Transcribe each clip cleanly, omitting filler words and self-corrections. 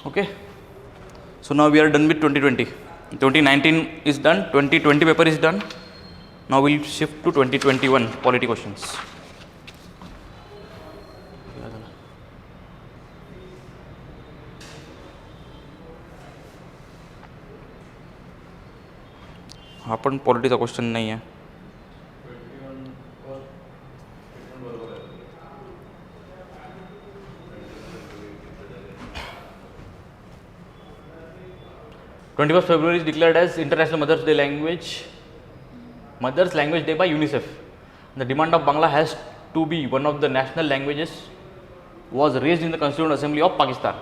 Okay. So now we are done with 2020. 2019 is done. 2020 paper is done. Now we'll shift to 2021 polity questions. हा पण पॉलिटीचा question नाही आहे. February is declared as International Mother's Language Day by UNICEF. The demand of Bangla has to be one of the national languages was raised in the Constituent Assembly of Pakistan.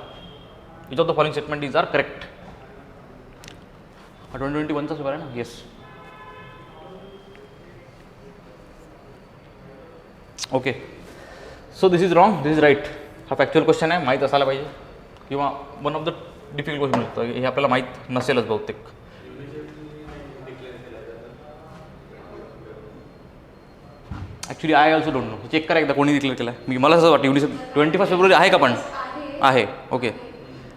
Which of the following statements are correct? 2021 चा paper है ना? Yes. Okay. So this is wrong. This is right. हा factual question आहे, माहीत असायला पाहिजे किंवा one of the difficult question होतं हे आपल्याला माहीत नसेलच बहुतेक. Actually I also don't know. Check करा एकदा कोणी डिक्लेअर केला आहे. मला असं वाटतं युनिसेफ 21 फेब्रुवारी आहे का पण आहे. ओके.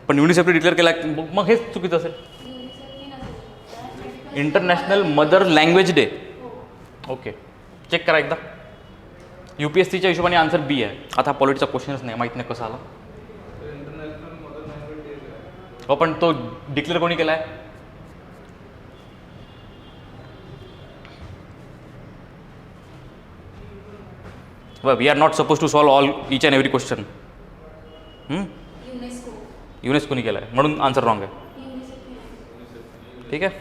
पण युनिसेफने डिक्लेअर केला मग हेच चुकीचं असेल. International mother language day. Okay. Check करा एकदा. UPSCच्या हिशोबाने आन्सर बी आहे. आता पॉलिटीचा क्वेश्चनच नाही, माहीत नाही कसा आला. हो पण तो डिक्लेअर कोणी केला आहे? We are not suppose to solve all each and every question. युनेस्कोनी केला आहे म्हणून आन्सर रॉंग आहे. ठीक आहे.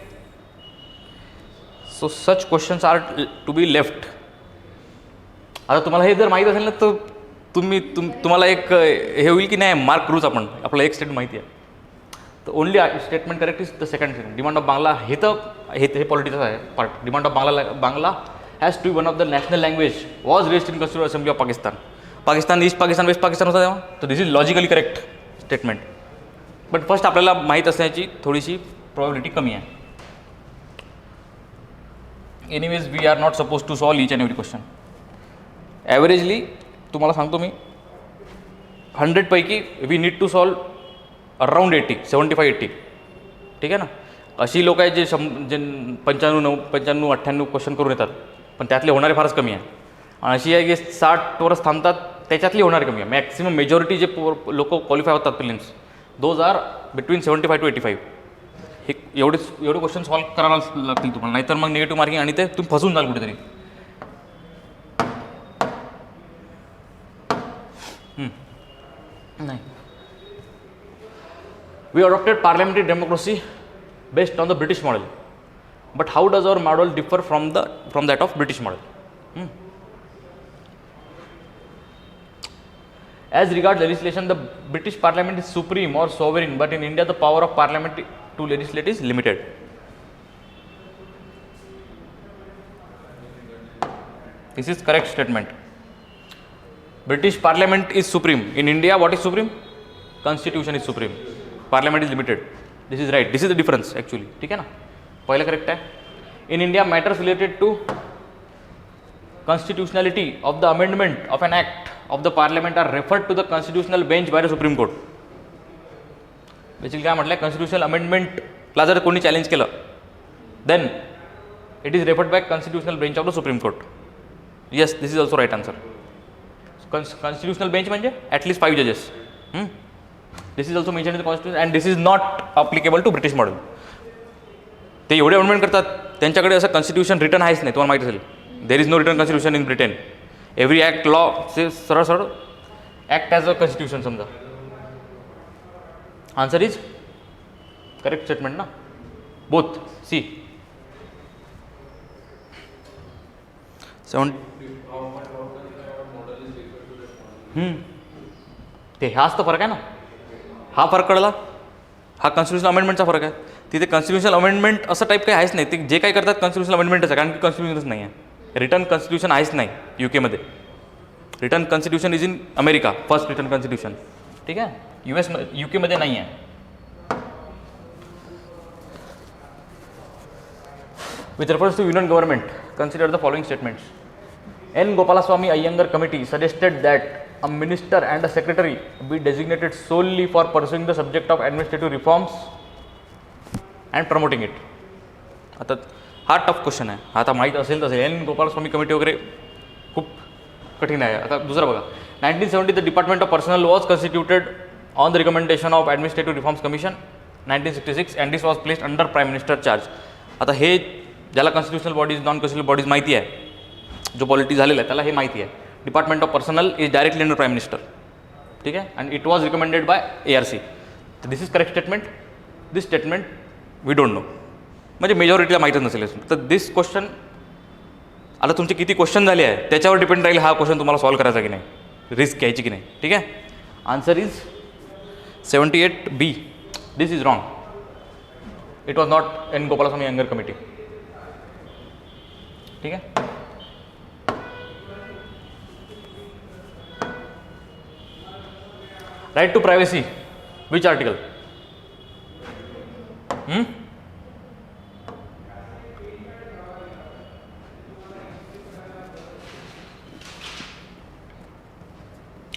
So such questions are to be left. आता तुम्हाला हे जर माहीत असेल ना तर तुम्हाला एक हे होईल की नाही मार्क करूच आपण. आपल्याला एक स्टेटमेंट माहिती आहे तर only statement correct is the second statement. Demand of Bangla हे तर हे पॉलिटिक्स आहे part. Demand of Bangla has to be one of the national language was raised in constitution assembly of Pakistan. Pakistan east Pakistan west Pakistan होता तेव्हा. तर this is logically correct statement. But first आपल्याला माहीत असण्याची थोडीशी प्रॉबिलिटी कमी आहे. Anyways we are not suppose to solve each and every question. Averagely तुम्हाला सांगतो मी 100 पैकी we need to solve around 75-80. ठीक आहे ना. अशी लोक आहेत जे 95-98 क्वेश्चन करून येतात पण त्यातले होणारे फारच कमी आहे. आणि अशी आहे की 60 वरच थांबतात त्याच्यातली होणारे कमी आहे. मॅक्सिमम मेजॉरिटी जे लोक क्वालिफाय होतात prelims those are between 75 to 85. हे एवढे क्वेश्चन सॉल्व करायला लागतील तुम्हाला, नाहीतर मग निगेटिव्ह मार्किंग आणि ते तुम्ही फसून जाल कुठेतरी. नाही. We adopted parliamentary democracy based on the British model. But how does our model differ from that of British model? As regards legislation, the British Parliament is supreme or sovereign, but in India the power of Parliament to legislate is limited. This is correct statement. British Parliament is supreme. In India, what is supreme? Constitution is supreme. Parliament is limited. This is right. This is the difference actually. ठीक है ना. पहला correct है. In India, matters related to constitutionality of the amendment of an act of the Parliament are referred to the constitutional bench by the Supreme Court. Basically काय म्हटलं constitutional amendment ला जर कोणी चॅलेंज केलं then it is referred by constitutional bench of the Supreme Court. Yes, this is also right answer. Constitutional bench म्हणजे at least 5 judges. This is also mentioned in the constitution and this is not applicable to British model. ते एवढे amendment करतात त्यांच्याकडे असं constitution return आहेच नाही. तुम्हाला माहिती असेल there is no written constitution in Britain. Every act law से सरळ सरळ ॲक्ट ॲज अ कॉन्स्टिट्यूशन समजा. आन्सर इज करेक्ट स्टेटमेंट ना. Both C 7. ते हाच तर फरक आहे ना. हा फरक कळला. हा कॉन्स्टिट्यूशनल अमेंडमेंटचा फरक आहे. तिथे कॉन्स्टिट्यूशनल अमेंडमेंट असं टाईप काही आहेच नाही. ते जे काही करतात कॉन्स्टिट्यूशनल अमेंडमेंटच आहे कारण की कॉन्स्टिट्यूशनच नाही आहे. रिटर्न कॉन्स्टिट्यूशन आहेच नाही UK मध्ये. Return constitution is in America first return constitution. ठीक आहे. UK मध्ये नाही आहे. With reference to union government consider the following statements. N. Gopalaswamy Iyengar committee suggested that a minister and a secretary be designated solely for pursuing the subject of administrative reforms and promoting it. आता हा tough question आहे, आता माहीत असेल तसेल. N Gopalaswamy committee वगैरे खूप कठीण आहे. आता दुसरा बघा, 1970 the department of personal was constituted on the recommendation of administrative reforms commission 1966 and this was placed under prime minister charge. आता हे ज्याला constitutional bodies non constitutional bodies माहिती आहे, जो पॉलिटी झालेला आहे त्याला हे माहिती आहे. Department of personal is directly under prime minister, ठीक आहे, and it was recommended by ARC. तर this is correct statement. This statement we don't know, म्हणजे मेजॉरिटीला माहीतच नसेल. तर दिस क्वेश्चन, आता तुमचे किती क्वेश्चन झाले आहे त्याच्यावर डिपेंड राहील हा क्वेश्चन तुम्हाला सॉल्व करायचा की नाही, रिस्क घ्यायची की नाही, ठीक आहे. Answer is 78B. This is wrong. It was not N Gopalaswami Ayyangar committee, ठीक आहे. Right to privacy, which article?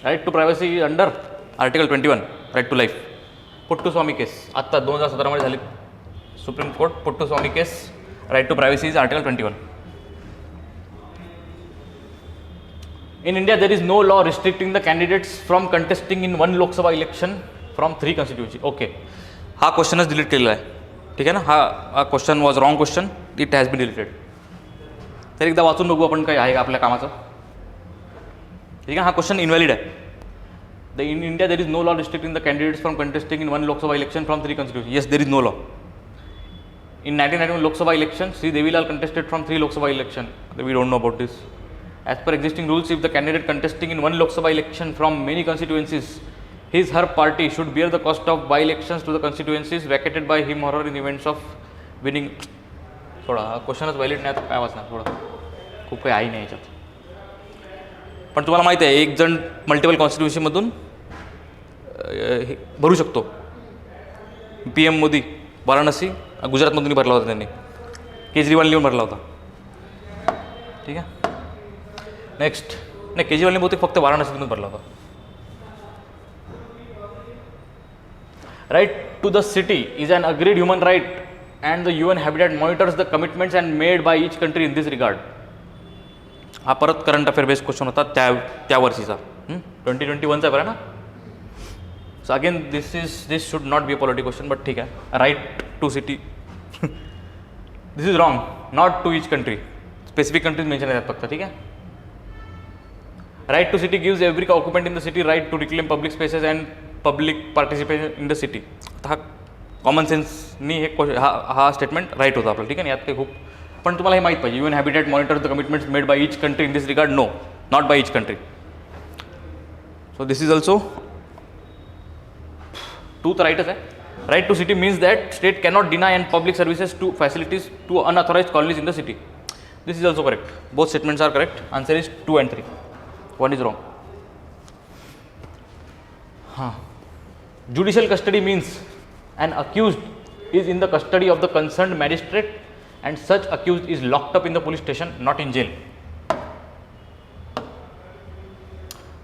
Right to privacy is under article 21, right to life. Puttaswamy case आत्ता 2017 मध्ये झाली, supreme court Puttaswamy case. Right to privacy is article 21. In India, there is no law restricting the candidates from contesting in one Lok Sabha election from 3 constituency. Okay, हा क्वेश्चनच delete केलेला आहे, ठीक आहे ना. हा question was wrong question, it has been deleted. तर एकदा वाचून बघू आपण काय आहे का आपल्या कामाचं, ठीक आहे. हा क्वेश्चन इनव्हॅलिड आहे. In India there is no law restricting the candidates from contesting in one Lok Sabha election from 3 constituency. Yes, there is no law. In 1991 Lok Sabha election, Sri Devilal contested from 3 Lok Sabha election. We don't know about this. As per existing rules, if the candidate contesting in one Lok Sabha election from many constituencies, her party should bear the cost of by-elections to the constituencies vacated by him or her in events of winning. थोडा हा क्वेश्चनच valid नाही, आता काय वाचणार, थोडं खूप काही आहे नाही याच्यात. पण तुम्हाला माहिती आहे एक जण मल्टिपल कॉन्स्टिट्युन्सीमधून भरू शकतो. PM मोदी वाराणसी गुजरातमधूनही भरला होता त्यांनी, केजरीवालनी पण भरला होता, ठीक आहे. नेक्स्ट, नाही केजरीवालने बहुतेक फक्त वाराणसीतूनच भरला होता. Right to the city is an agreed human right and the UN habitat monitors the commitments and made by each country in this regard. हा परत करंट अफेअर बेस्ड क्वेश्चन होता त्या वर्षीचा, 2021चा बरं ना. So again this should not be a political question, but ठीक आहे. Right to city, this is wrong. Not to each country, specific countries mention आहेत फक्त, ठीक आहे. Right to city gives every occupant in the city right to reclaim public spaces and public participation in the city. आता हा common सेन्सनी हा statement right होता आपलं, ठीक आहे ना. यात काही खूप, पण तुम्हाला हे माहीत पाहिजे UN habitat monitor the commitments made by each country in this regard. No, not by each country. So this is also two तर राईटच आहे. Right to city means that state cannot deny and public services to facilities to unauthorised colonies in the city. This is also correct. Both statements are correct. Answer is 2 and 3. 1 is wrong. Judicial custody means an accused is in the custody of the concerned magistrate and such accused is locked up in the police station, not in jail.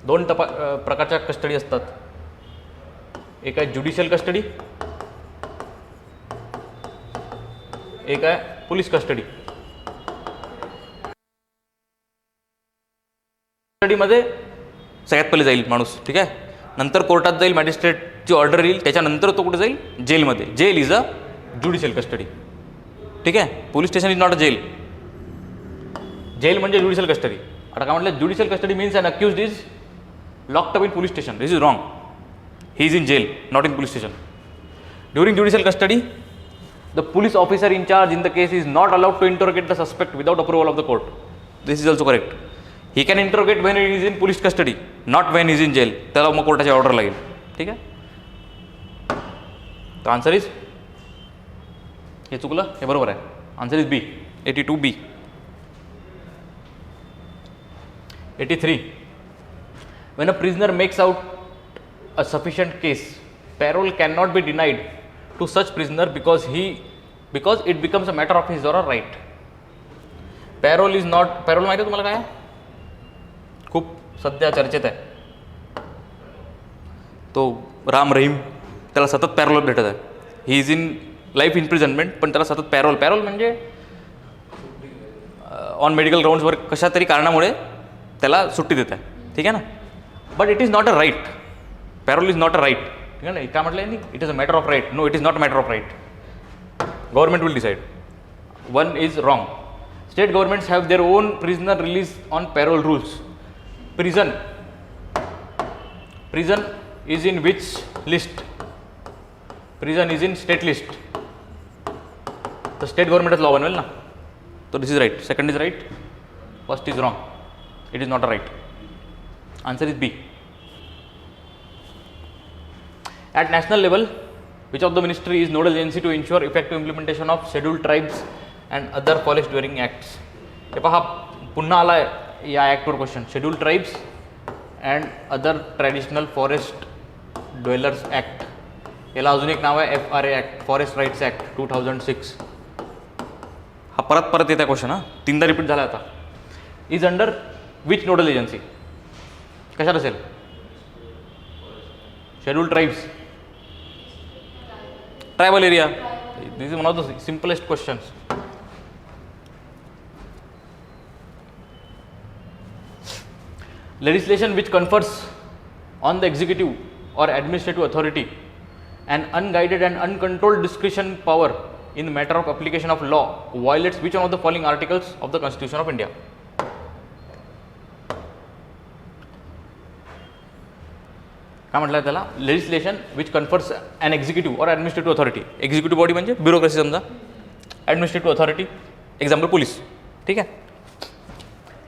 दोन प्रकारच्या custody असतात. एक आहे judicial custody, एक आहे police custody. कस्टडीमध्ये सगळ्यात पहिले जाईल माणूस, ठीक आहे. नंतर कोर्टात जाईल, मॅजिस्ट्रेटची ऑर्डर येईल, त्याच्यानंतर तो कुठे जाईल, जेलमध्ये. Jail is a judicial custody, ठीक आहे. Police station is not a jail. Jail म्हणजे ज्युडिशियल कस्टडी. आता काय म्हटलं, judicial custody means an accused is locked up in police station. This is wrong. He is in jail, not in police station. During judicial custody the police officer in charge in the case is not allowed to interrogate the suspect without approval of the court. This is also correct. He can interrogate when it is in police custody, not when is in gel. त्याला मग कोर्टाची order लागेल, ठीक आहे. तर answer is, हे चुकलं, हे बरोबर आहे. Answer is B, 82B. 83. When a prisoner makes out a sufficient case, parole cannot be denied to such prisoner because it becomes a matter of his or her right. Parole is not, parole माहिती आहे तुम्हाला काय आहे? खूप सध्या चर्चेत आहे. तो राम रहीम, त्याला सतत पॅरोल भेटत आहे. ही इज इन लाईफ इम्प्रिझनमेंट, पण त्याला सतत पॅरोल म्हणजे ऑन मेडिकल ग्राउंड्सवर कशा तरी कारणामुळे त्याला सुट्टी देत आहे. ठीक आहे ना. But it is not a right. Parole is not a right. ठीक आहे ना. काय म्हटलं यांनी, it is a matter of right. No, it is not a matter of right. Government will decide. One is wrong. State governments have their own prisoner release on parole rules. Prison is in which list? Prison is in state list. The state government has law बनवेल ना. So this is right. Second is right. First is wrong. It is not a right. Answer is B. At national level, which of the ministry is nodal agency to ensure effective implementation of scheduled tribes and other forest dwelling acts? हे पहा, पुन्हा आला आहे या ॲक्टवर question. Schedule tribes and other traditional forest dwellers act. याला अजून एक नाव आहे FRA act, forest rights act 2006. हा परत येत आहे क्वेश्चन. हा 3दा रिपीट झाला आता. Is under which nodal agency? कशात असेल? Schedule tribes, tribal area. This is one of the simplest questions. Legislation which confers on the executive or administrative authority an unguided and uncontrolled discretion power in the matter of application of law violates which one of the following articles of the Constitution of India? काय म्हटलं आहे त्याला? Legislation which confers an executive और administrative authority. Executive body म्हणजे bureaucracy समजा. Administrative authority example police. ठीक आहे.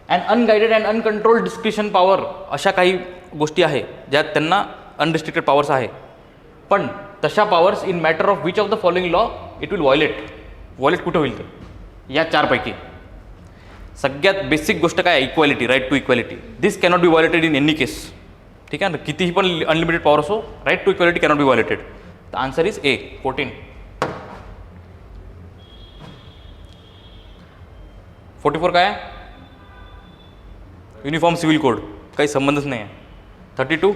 And unguided and uncontrolled discretion power, अशा काही गोष्टी आहे ज्यात त्यांना अनरिस्ट्रिक्टेड पॉवर्स आहे. पण तशा powers in matter of which of the following law it will violate कुठं होईल? तर या चारपैकी सगळ्यात बेसिक गोष्ट काय? Equality, right to equality. This cannot be violated in any case. ठीक आहे ना. कितीही पण अनलिमिटेड पॉवर असो, right to equality cannot be violated. The answer is A, 14. 44 काय आहे? युनिफॉर्म सिव्हिल कोड, काही संबंधच नाही आहे. 32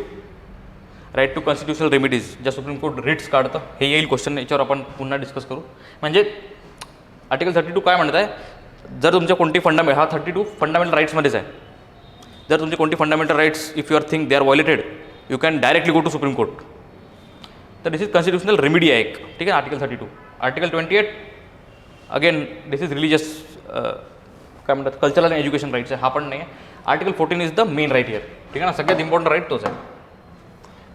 राईट टू कॉन्स्टिट्युशनल रेमिडीज, ज्या सुप्रीम कोर्ट रिट्स काढतं. हे येईल क्वेश्चन, याच्यावर आपण पुन्हा डिस्कस करू. म्हणजे आर्टिकल 32 काय म्हणत आहे? जर तुमच्या कोणती हा 32 फंडामेंटल राईट्समध्येच आहे. जर तुमचे कोणती fundamental rights if you are think they are violated, you can directly go to supreme court. तर दिस इज कॉन्स्टिट्युशनल रेमिडी आहे एक. ठीक आहे. Article 32. Article 28 again this is religious, काय म्हणतात, कल्चरल अँड एज्युकेशन राईट्स आहे. हा पण नाही आहे. Article 14 is the main right here. ठीक आहे ना. सगळ्यात इम्पॉर्टंट राईट तोच आहे.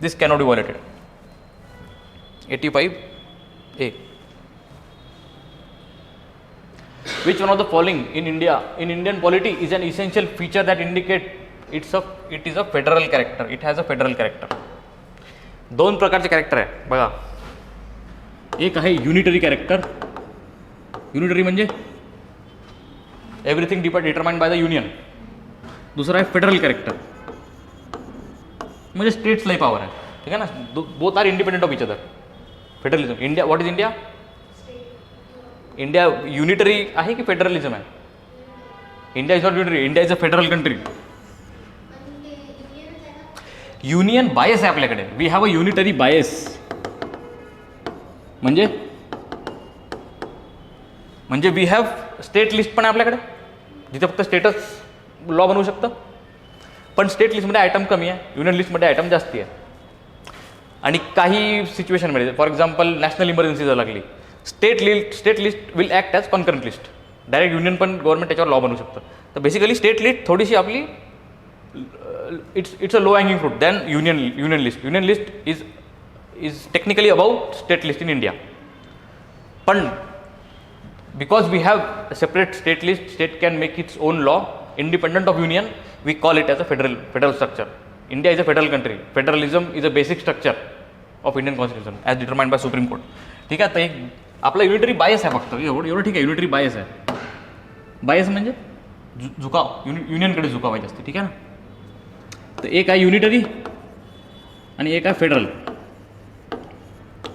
This cannot be violated. 85A. Which one of the following in Indian polity is an essential feature that indicate it is a federal character? It has a federal character. दोन प्रकारचे character आहे बघा. एक आहे unitary character. Unitary म्हणजे everything determined by the union. दुसरा आहे federal character, म्हणजे स्टेट्सलाही पॉवर आहे. ठीक आहे ना. Both are independent of each other. Federalism. India, what is India? India unitary आहे की फेडरलिझम आहे? India is not unitary. India is a federal country. Union bias आहे आपल्याकडे. We have a unitary bias. म्हणजे वी हॅव स्टेट लिस्ट पण आहे आपल्याकडे, जिथे फक्त स्टेटच लॉ बनवू शकतं. पण स्टेट लिस्टमध्ये आयटम कमी आहे, युनियन लिस्टमध्ये आयटम जास्ती आहे. आणि काही सिच्युएशनमध्ये, फॉर एक्झाम्पल नॅशनल इमर्जन्सी जर लागली, state list will act as concurrent list. Direct union पण गव्हर्नमेंट त्याच्यावर लॉ बनवू शकतं. तर बेसिकली स्टेट लिस्ट थोडीशी आपली it's a low hanging fruit than union list. Union list is technically about state list in India. पण because we have separate state list, state can make its own law independent of union. We call it as a federal structure. India is a federal country. Federalism is a basic structure of Indian constitution as determined by Supreme Court. ठीक आहे. तर एक आपला unitary bias आहे फक्त, एवढं ठीक आहे. युनिटरी बायस आहे. बायस म्हणजे झुकाव, युनियनकडे झुकाव पाहिजे असते. ठीक आहे ना. तर एक आहे युनिटरी आणि एक आहे फेडरल.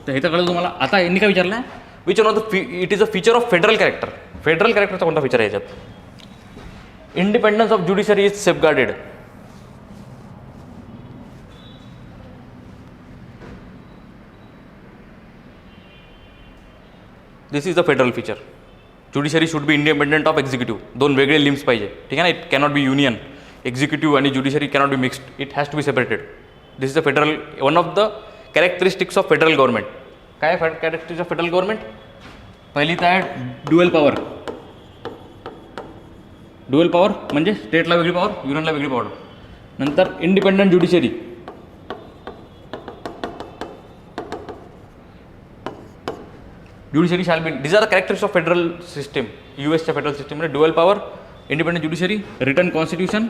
तर हे तर कळलं तुम्हाला. आता यांनी काय विचारलं आहे? Which one of the it is a feature of federal character. Federal कॅरेक्टरचा कोणता फीचर आहे याच्यात? Independence of judiciary is safeguarded. This is the federal feature. Judiciary should be independent of executive. दोन वेगळे लिम्स पाहिजे, ठीक आहे ना. It cannot be union. Executive आणि judiciary cannot be mixed. It has to be separated. This is the federal, one of the characteristics of federal government. काय characteristics of federal government? पहिली तर आहे ड्युअल पॉवर. ड्युअल पॉवर म्हणजे स्टेटला वेगळी power, युनियनला वेगळी power. नंतर independent judiciary. Judiciary shall be, these are the characteristics of federal system. यूएसच्या federal सिस्टममध्ये dual power, independent judiciary, written constitution,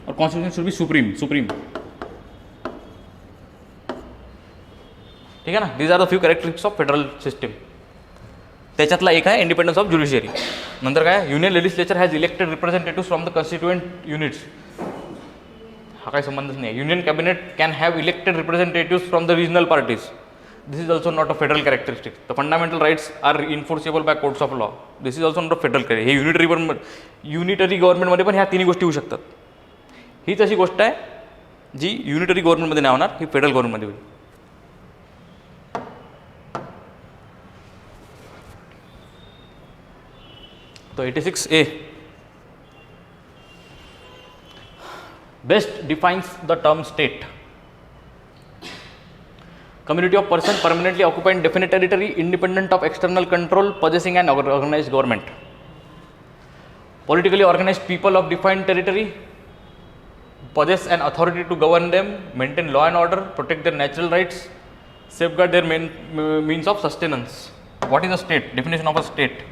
और कॉन्स्टिट्यूशन शुड बी सुप्रीम. ठीक आहे ना. These are the few characteristics of federal system. त्याच्यातला एक आहे independence of judiciary. नंतर काय, union legislature has elected representative from the constituent units. हा काही संबंधच नाही आहे. Union cabinet can have elected representative from the regional parties. This is also not a federal characteristic. The fundamental rights are enforceable by courts of law. This is also not a federal character. हे unitary गव्हर्नमेंटमध्ये पण ह्या तिन्ही गोष्टी होऊ शकतात. हीच अशी गोष्ट आहे जी युनिटरी गव्हर्नमेंटमध्ये नाही होणार, ही फेडरल गव्हर्नमेंटमध्ये होईल. तो 86A best defines the term state. Community of persons permanently occupying definite territory independent of external control, possessing an organized government. Politically organized people of defined territory possess an authority to govern them, maintain law and order, protect their natural rights, safeguard their means of sustenance. What is a state? Definition of a state.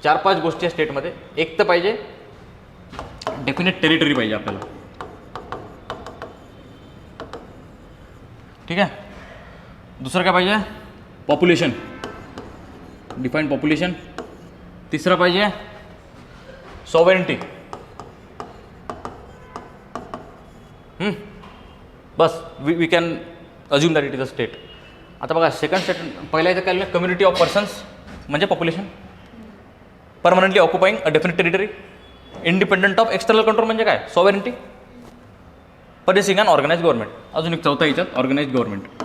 4-5 गोष्टी आहे स्टेटमध्ये. एक तर पाहिजे definite territory पाहिजे आपल्याला, ठीक आहे. दुसरं काय पाहिजे? Population, defined population. तिसरं पाहिजे सॉव्हरेनिटी. बस we can assume that it is a state. आता बघा सेकंड स्टेट, पहिल्या इथं काय कम्युनिटी ऑफ पर्सन्स म्हणजे population, permanently occupying a definite territory, independent of external control म्हणजे काय? Sovereignty, policing and organise government. अजून एक चौथा याच्यात organise government.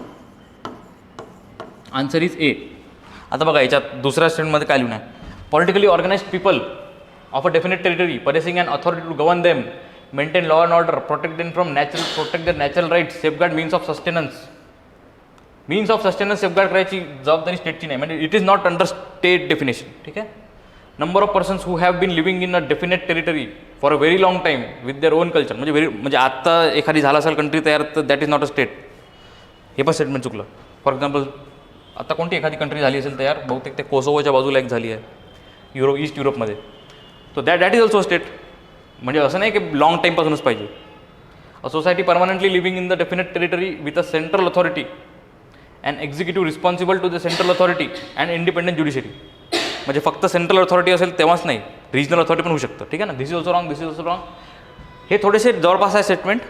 Answer is A. आता बघा याच्यात दुसऱ्या स्टेटमध्ये काय लिहून आहे? Politically organised people of a definite territory policing and authority to govern them, maintain law and order, protect them from protect their natural rights, safeguard means of sustenance. Means of sustenance safeguard करायची जबाबदारी स्टेटची नाही, म्हणजे it is not under state definition, ठीक आहे. Number of persons who have been living in a definite territory for a very long time with their own culture. म्हणजे आत्ता एखादी झाला असेल कंट्री तयार, तर that is not a state. हे पण स्टेटमेंट चुकलं. फॉर एक्झाम्पल आता कोणती एखादी कंट्री झाली असेल तयार, बहुतेक ते कोसोवोच्या बाजूला एक झाली आहे ईस्ट युरोपमध्ये, तो दॅट इज ऑल्सो स्टेट. म्हणजे असं नाही की लॉंग टाईमपासूनच पाहिजे. A society permanently living in the definite territory with a central authority and executive responsible to the central authority and independent judiciary. म्हणजे फक्त सेंट्रल अथॉरिटी असेल तेव्हाच नाही, रिजनल अथॉरिटी पण होऊ शकतं, ठीक आहे ना. This is also wrong, this is also wrong. हे थोडेसे जवळपास आहे स्टेटमेंट,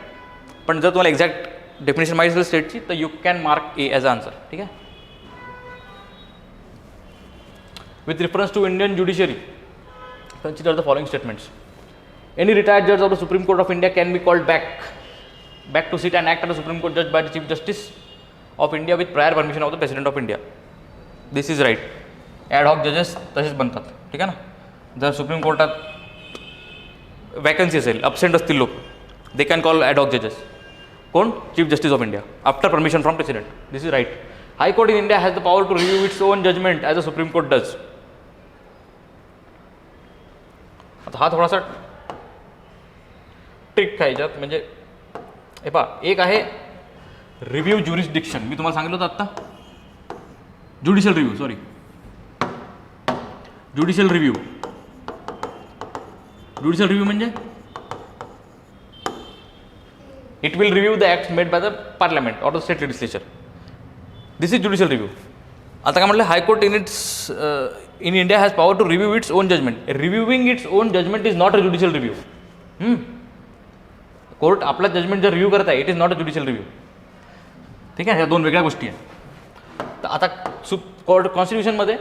पण जर तुम्हाला एक्झॅक्ट डेफिनेशन माहिती असेल स्टेटची तर you can mark A as a answer, ठीक आहे. With reference to Indian judiciary consider the following statements. Any retired जज of the supreme court of India can be called back to sit and act as a Supreme Court judge by the Chief Justice of India with prior permission of the President of India. This is right. Ad hoc जजेस तसेच बनतात, ठीक आहे ना. जर supreme कोर्टात vacancy असेल, absent असतील लोक, they can call ad hoc जजेस. कोण? Chief justice of India after permission from president. This is right. High court in India has the power to review its own judgment as a supreme court does. आता हा थोडासा trick आहे याच्यात. म्हणजे हे पहा, एक आहे रिव्ह्यू ज्युरिस्डिक्शन. मी तुम्हाला सांगितलं होतं आत्ता, judicial review, sorry, judicial review. Judicial review म्हणजे it will review the acts made by the parliament or the state legislature. This is judicial review. आता काय म्हटलं, high court in India has power to review its own judgment. Reviewing its own judgment is not a judicial review. Court आपला judgment जर review करत आहे, it is not a judicial review, ठीक आहे. ह्या दोन वेगळ्या गोष्टी आहेत. तर आता कोर्ट कॉन्स्टिट्यूशनमध्ये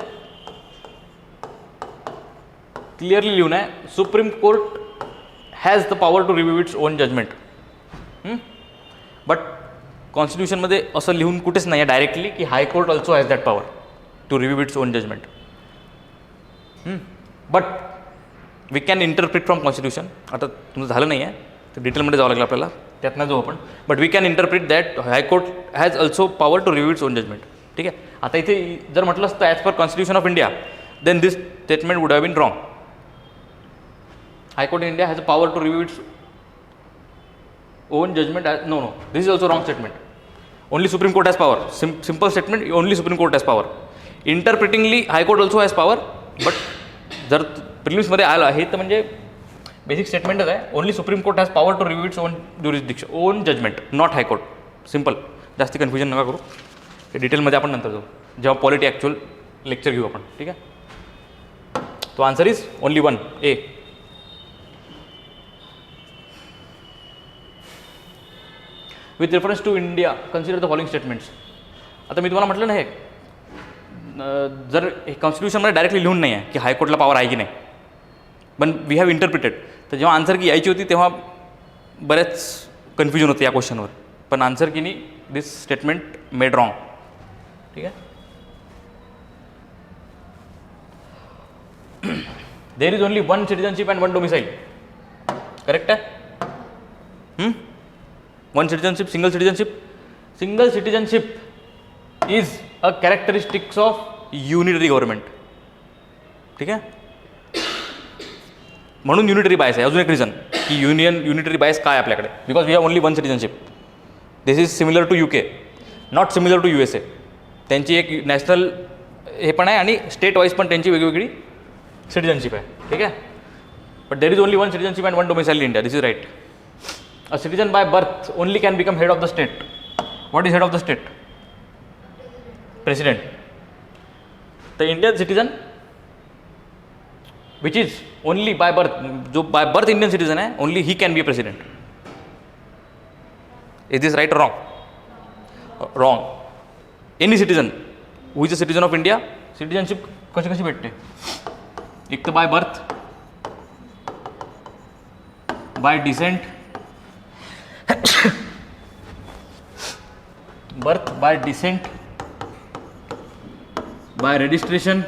क्लिअरली लिहून आहे, supreme court has the power to review its own judgment. But कॉन्स्टिट्यूशनमध्ये असं लिहून कुठेच नाही आहे डायरेक्टली की high court also has that power to review its own judgment. But we can interpret from constitution. आता तुमचं झालं नाही आहे तर डिटेलमध्ये जावं लागलं आपल्याला, त्यातनं जाऊ आपण. But we can interpret that high court has also power to review its own judgment. ठीक आहे. आता इथे जर म्हटलं असतं as per constitution of India then this statement would have been wrong. High court in India has a power to review its own judgment as no, this is also wrong statement. Only Supreme Court has power. Simple statement, only Supreme Court has power. Interpretingly High Court also has power, but जर प्रिलिम्समध्ये आलं हे तर म्हणजे basic स्टेटमेंटच आहे. Only supreme court has power to review its own jurisdiction, own judgment, not high court. Simple. जास्ती confusion नका करू. हे डिटेलमध्ये आपण नंतर जाऊ जेव्हा पॉलिटी ॲक्च्युअल लेक्चर घेऊ आपण. ठीक आहे. तो answer is only one, A. With reference to India consider the following statements. आता मी तुम्हाला म्हटलं ना हे जर हे कॉन्स्टिट्यूशनमध्ये डायरेक्टली लिहून नाही आहे की हायकोर्टला पॉवर आहे की नाही, पण वी हॅव इंटरप्रिटेड. तर जेव्हा आन्सर की यायची होती तेव्हा बरेच कन्फ्युजन होतं या क्वेश्चनवर, पण आन्सर की नाही दिस स्टेटमेंट मेड रॉंग. ठीक आहे. There is only one citizenship and one domicile. Correct आहे. One citizenship, single citizenship. Single citizenship is a characteristics of unitary government. ठीक आहे. म्हणून युनिटरी बायस आहे. अजून एक रिझन की युनिटरी बायस काय आपल्याकडे, because we have only one citizenship. This is similar to UK, not similar to USA. त्यांची एक नॅशनल हे पण आहे आणि स्टेट वाईज पण त्यांची वेगवेगळी सिटीजनशिप आहे. ठीक आहे. But there is only one citizenship and one domicile in India. This is right. A citizen by birth only can become head of the state. What is head of the state? President. The Indian citizen which is only by birth, जो by birth Indian citizen है, only he can be a president. Is this right or wrong? Wrong. Any citizen who is a citizen of India, citizenship कशी भेटते? एक तो by birth, by descent, birth, by descent, by registration,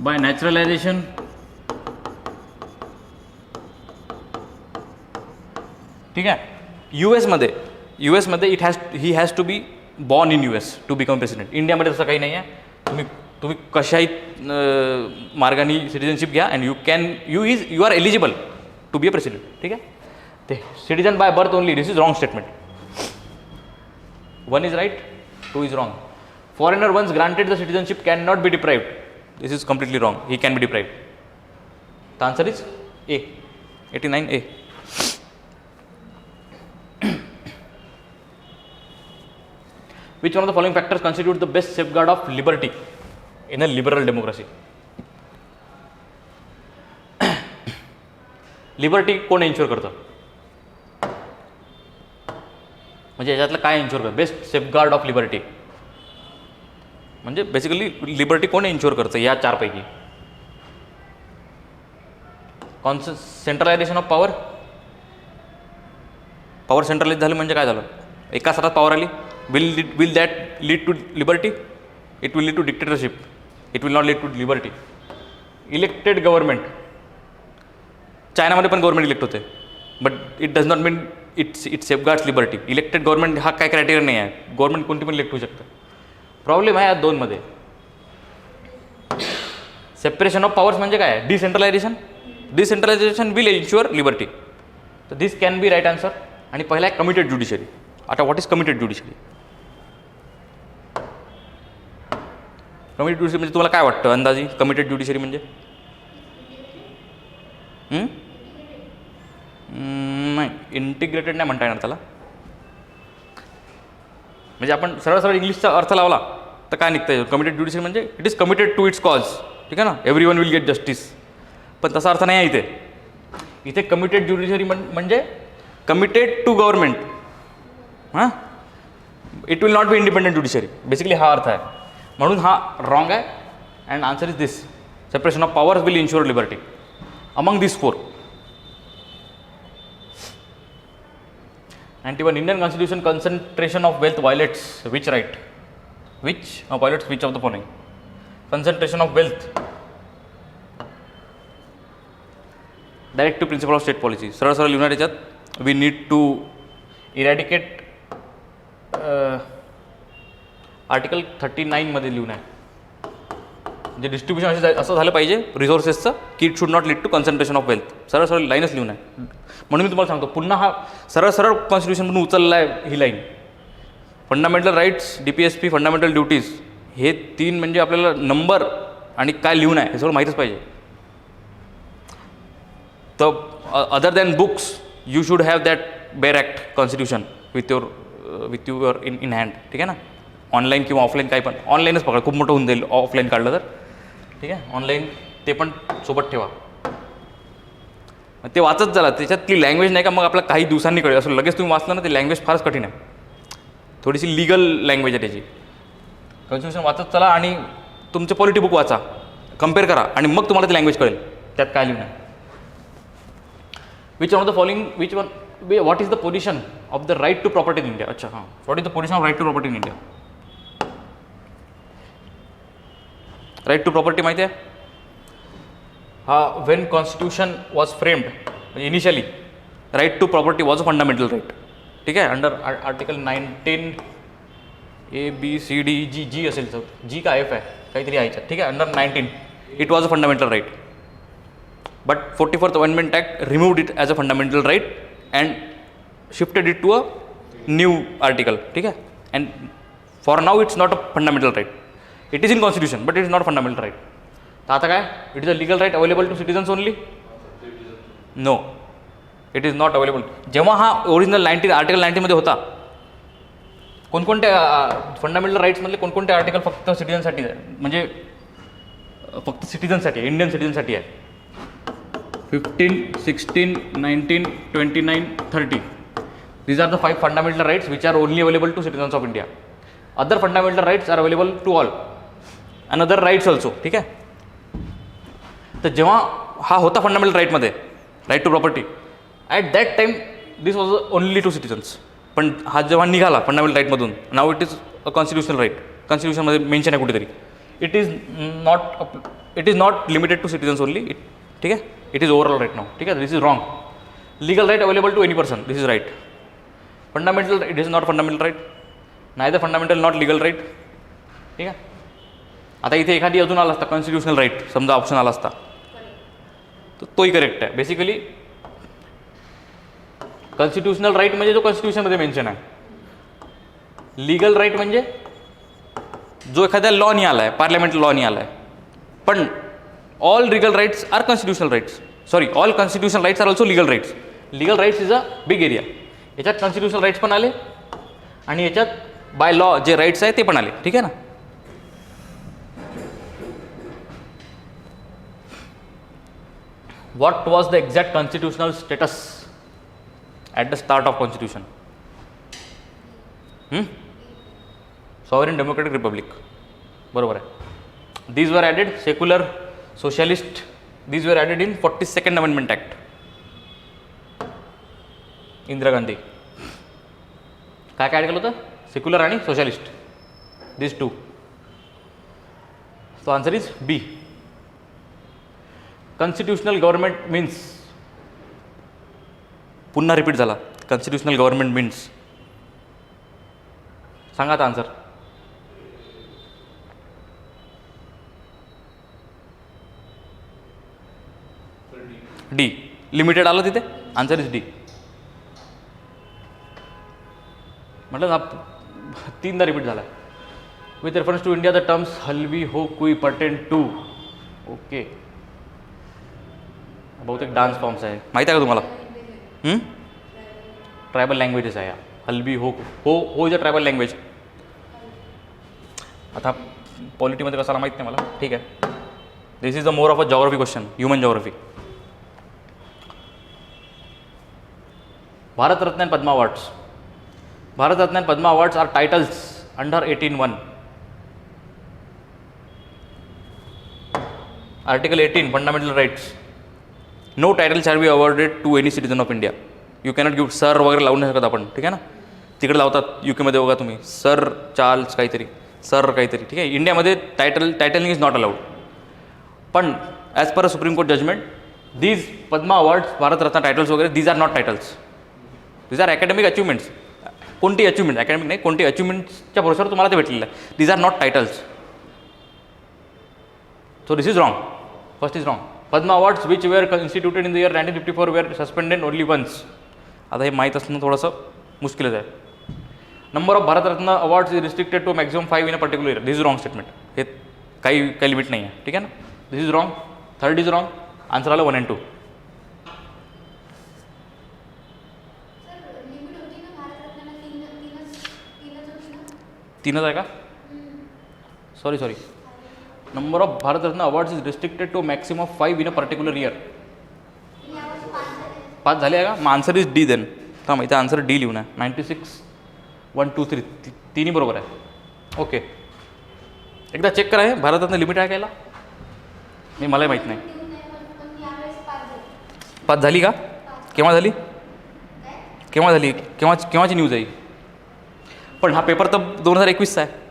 by naturalization, ठीक आहे. यूएसमध्ये he has to be born in US to become president. इंडियामध्ये तसं काही नाही आहे. तुम्ही कशाही मार्गाने सिटिझनशिप घ्या and you are eligible to be a president. ठीक आहे. ते citizen by birth only, this is wrong statement. One is right, two is wrong. Foreigner once granted the citizenship can not be deprived. This is completely wrong. He can be deprived. The answer is A, 89A. Which one of the following factors constitute the best safeguard of liberty in a liberal democracy? Liberty कोण ensure करतं, म्हणजे याच्यातलं काय ensure करतं? Best safeguard of liberty म्हणजे basically liberty कोण ensure करतं या चारपैकी? Centralisation of power. Power centralise झाली म्हणजे काय झालं? एका हातात पॉवर आली. Will that lead to liberty? It will lead to dictatorship. It will not lead to liberty. Elected government. चायनामध्ये पण गव्हर्नमेंट इलेक्ट होते, but it does not mean it safeguards liberty. Elected government हा काय criteria नाही आहे. Government कोणती पण elect होऊ शकतं. प्रॉब्लेम आहे या दोनमध्ये. सेपरेशन ऑफ पॉवर्स म्हणजे काय? Decentralisation. Decentralisation will ensure liberty. तर this can be right answer. आणि पहिला आहे कमिटेड ज्युडिशरी. आता what is committed judiciary? Committed judiciary म्हणजे तुम्हाला काय वाटतं अंदाजी? कमिटेड ज्युडिशरी म्हणजे नाही, इंटिग्रेटेड नाही म्हणता येणार त्याला. म्हणजे आपण सरळ सरळ इंग्लिशचा अर्थ लावला तर काय निघतं? कमिटेड ज्युडिशरी म्हणजे it is committed to its cause. ठीक आहे ना. Every one will get justice. पण तसा अर्थ नाही आहे इथे. इथे कमिटेड ज्युडिशरी म्हणजे कमिटेड टू गव्हर्नमेंट. हां, it will not be independent judiciary. Basically हा अर्थ आहे. म्हणून हा रॉंग आहे. And answer is this. Separation of powers will ensure liberty among this four. 91. Indian Constitution concentration of wealth violates which right? Violates which of the following? Concentration of wealth. Directive principle of state policy. सरळ सरळ लिहून त्याच्यात we need to eradicate article 39 मध्ये लिहून आहे. म्हणजे distribution असं झालं पाहिजे रिसोर्सेसचं की it should not lead to concentration of wealth. सरळ सरळ लाईनच लिहून आहे. म्हणून मी तुम्हाला सांगतो पुन्हा हा सरळ सरळ कॉन्स्टिट्यूशनमधून उचलला आहे ही line. Fundamental rights, DPSP, fundamental duties हे 3 म्हणजे आपल्याला नंबर आणि काय लिहून आहे हे सगळं माहीतच पाहिजे. तर other than books you should have that bare act constitution with your in hand. ठीक आहे ना. ऑनलाईन किंवा ऑफलाईन काही पण. ऑनलाईनच पकडा, खूप मोठं होऊन जाईल ऑफलाईन काढलं तर. ठीक आहे. ऑनलाईन ते पण सोबत ठेवा. ते वाचत झाला त्याच्यातली लँग्वेज नाही का मग आपल्याला काही दिवसांनी कळेल. असं लगेच तुम्ही वाचलं ना ते लँग्वेज फारच कठीण आहे. थोडीशी लिगल लँग्वेज आहे त्याची. कॉन्स्टिट्यूशन वाचत चला आणि तुमचं पॉलिटी बुक वाचा, कम्पेअर करा आणि मग तुम्हाला ती लँग्वेज कळेल त्यात काय लिहून आहे. Which one of the following what is the position of the right to property in India. अच्छा हां, what is the position of right to property in India. Right to property माहिती आहे. व्हेन कॉन्स्टिट्यूशन वॉज फ्रेम्ड म्हणजे initially right to property was a fundamental right. ठीक आहे. Under article 19 ABCD G असेल sir. G का F आहे काहीतरी आहे. ठीक आहे. Under 19 it was a fundamental right. But 44th Amendment Act removed it as a fundamental right and shifted it to a new article. ठीक आहे. And for now it's not a fundamental right. It is in constitution but it is not a fundamental right. तर आता काय, it is a legal right available to citizens only. No, it is not available. जेव्हा हा original article 19 मध्ये होता कोणकोणत्या fundamental राईट्समधले कोणकोणते article फक्त सिटीजनसाठी आहे म्हणजे फक्त सिटीजनसाठी आहे, इंडियन सिटीजनसाठी आहे. 15, 16, 19, 29, 30. These are the 5 fundamental rights which are only available to citizens of India. Other fundamental rights are available to all and other rights also. ठीक आहे. तर जेव्हा हा होता फंडामेंटल राईटमध्ये right to property at that time this was only to citizens. पण हा जेव्हा निघाला फंडामेंटल राईटमधून नाव it is a constitutional right. कॉन्स्टिट्यूशनमध्ये मेन्शन आहे कुठेतरी it is not limited to citizens only. ठीक आहे. इट इज ओव्हरऑल राईट नाव. ठीक आहे. This is wrong. Legal right available to any person. This is right. Fundamental it is not fundamental right. Neither fundamental not legal right. ठीक आहे. आता इथे एखादी अजून आला असता कॉन्स्टिट्युशनल राईट समजा ऑप्शन आला असता तर तोही करेक्ट आहे. बेसिकली कॉन्स्टिट्युशनल राईट म्हणजे जो कॉन्स्टिट्यूशनमध्ये मेन्शन आहे. लीगल राईट म्हणजे जो एखाद्या लॉनी आला आहे, पार्लमेंट लॉनी आला आहे. पण all legal rights are constitutional rights. Sorry, all constitutional rights are also legal rights. Legal rights is a big area. याच्यात कॉन्स्टिट्युशनल राईट्स पण आले आणि याच्यात बाय लॉ जे राईट्स आहे ते पण आले. ठीक आहे ना. What was the exact constitutional status at the start of constitution? Sovereign democratic republic. बरोबर आहे. These were added secular, socialist. These were added in 42nd Amendment Act. Indira Gandhi काय काय केलं होतं? सेक्युलर आणि socialist. This two. So answer is B. Constitutional government means पुन्हा repeat झाला. Constitutional government means सांगा आता आन्सर. डी. लिमिटेड आलं तिथे. Answer is D. म्हटलं ना 3दा रिपीट झाला. With reference to India the terms Halbi Ho Kui pertain to. Okay. बहुतेक डान्स फॉर्म्स आहे. माहीत आहे का तुम्हाला? ट्रायबल लँग्वेजेस आहे. हलबी हो हो इज अ ट्रायबल लँग्वेज. आता पॉलिटीमध्ये कसाला माहीत नाही मला. ठीक आहे. This is a more of a geography question, human geography. Bharat Ratna and Padma Awards. Bharat-Ratna and Padma Awards are titles under 18(1). Article 18, Fundamental Rights. No title shall be awarded to any citizen of India. You cannot give sir वगैरे लावू नाही शकत आपण, ठीक आहे ना. तिकडे लावतात UK मध्ये बघा तुम्ही, सर चार्ल्स काहीतरी, सर काहीतरी, ठीक आहे. इंडियामध्ये टायटलिंग इज नॉट अलाउड. पण as per a supreme court judgment, these Padma awards, Bharat Ratna titles वगैरे, these are not titles, these are academic achievements. कोणती अचिव्हमेंट, अकॅडमिक नाही, कोणती अचिव्हमेंट्सच्या भरोश्यावर तुम्हाला ते भेटलेलं आहे. These are not titles. So this is wrong. First is wrong. Padma awards which were instituted in the year 1954 were suspended only once. आता हे माहीत असणं थोडंसं मुश्किलच आहे. Number of Bharat Ratna awards is restricted to maximum 5 in a particular year. This is wrong statement. हे काही limit नाही आहे, ठीक आहे ना. This is wrong. Third is wrong. Answer आलं 1 and 2. तीनच आहे का? Sorry. Number of Bharat Ratna awards is restricted to maximum of 5 in a particular year. 5 झाले आहे का? मग आन्सर इज डी देन. थांब, इथे आन्सर डी लिहून आहे. 96, 1, 2, 3 तिन्ही बरोबर आहे. ओके, एकदा चेक करा. हे भारतरत्न लिमिट आहे कायला? मी मलाही माहीत नाही. 5 झाली का? केव्हा झाली? केव्हाची न्यूज आहे? पण हा पेपर तर 2021चा आहे.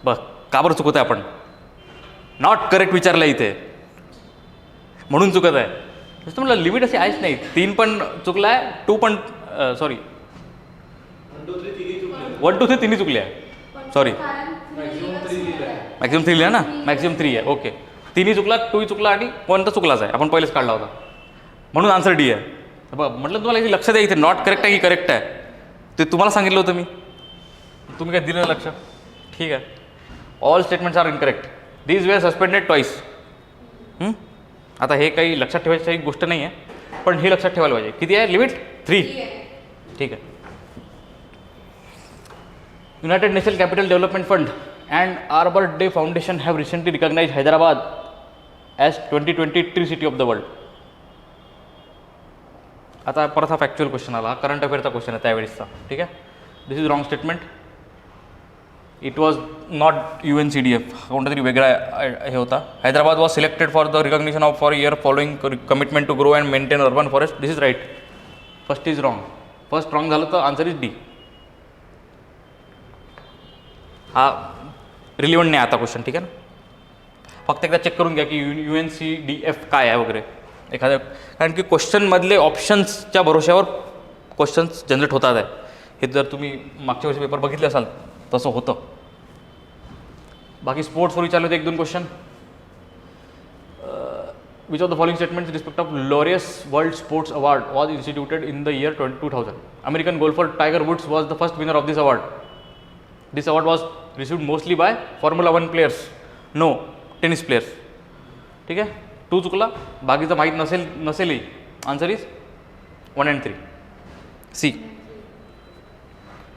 बघ का बरं चुकत आहे आपण? नॉट करेक्ट विचारलं इथे, म्हणून चुकत आहे. नुसतं म्हटलं लिमिट अशी आहेच नाही. 3 पण चुकला आहे, 2 पण सॉरी 1, 2, 3 तिन्ही चुकले आहे. सॉरी, मॅक्झिमम 3 लिहा ना. मॅक्झिमम 3 आहे. ओके, 3ही चुकला, 2ही चुकला आणि 1 तर चुकलाच आहे. आपण पहिलेच काढला होता, म्हणून आन्सर डी आहे. बघ म्हटलं तुम्हाला इथे लक्ष द्या. इथे नॉट करेक्ट आहे की करेक्ट आहे ते तुम्हाला सांगितलं होतं मी. तुम्ही काय दिलं लक्ष? ठीक आहे. All statements are incorrect. These were suspended twice. आता हे काही लक्षात ठेवायची एक गोष्ट नाही आहे, पण हे लक्षात ठेवायला पाहिजे. किती आहे लिमिट? 3. ठीक आहे. United national capital development fund and arbor day foundation have recently recognise Hyderabad as 2020 tree city of the world. आता परत हा फॅक्च्युअल क्वेश्चन आला, करंट अफेअरचा क्वेश्चन आहे त्यावेळेसचा, ठीक आहे. This is wrong statement. It was not UNCDF, कोणता तरी वेगळा हे होता. Hyderabad was selected for the recognition of for year following commitment to grow and maintain urban forest. This is right. First is wrong. First wrong झालं तर answer is D. हा relevant नाही आता क्वेश्चन, ठीक आहे ना. फक्त एकदा चेक करून घ्या की UNCDF काय आहे वगैरे एखाद्या, कारण की क्वेश्चनमधले ऑप्शन्सच्या भरोश्यावर क्वेश्चन्स जनरेट होतात आहे. हे जर तुम्ही मागच्या वर्षी पेपर बघितले असाल तसं होतं. बाकी स्पोर्ट्सवर विचारले होते 1-2 question. Which of the following statements respect of Laureus world sports award was instituted in the year 2000. American golfer Tiger Woods was the first winner of this award. This award was received mostly by formula 1 players, no tennis players. ठीक आहे. 2 चुकला, बाकीचं माहीत नसेलही. Answer is 1 and 3 C.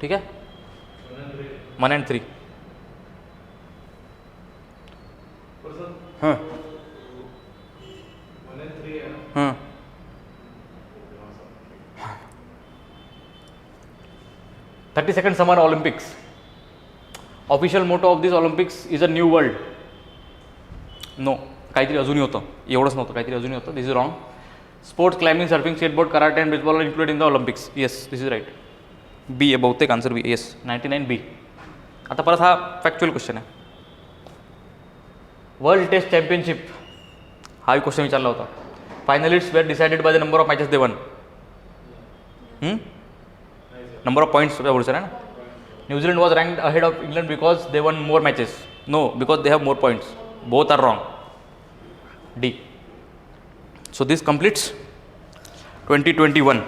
ठीक आहे. 1 and 3. हां 32nd Summer Olympics. Official motto of this Olympics is a new world. No, काहीतरी अजूनही होतं, एवढंच नव्हतं, काहीतरी अजूनही होतं. This is wrong. Sports, climbing, surfing, skateboard, karate and baseball are included in the Olympics. Yes, this is right. B आहे बहुतेक आन्सर. बी. येस, 99 बी. आता परत हा फॅक्च्युअल क्वेश्चन आहे. वर्ल्ड टेस्ट चॅम्पियनशिप हाही क्वेश्चन विचारला होता. फायनलिस्ट्स वेर decided by the number of matches they one. Number of points बोलसर आहे ना. New Zealand was रँक्ड ahead of England because they one more matches. No, because they have more points. Both R wrong. D. So this completes 2021.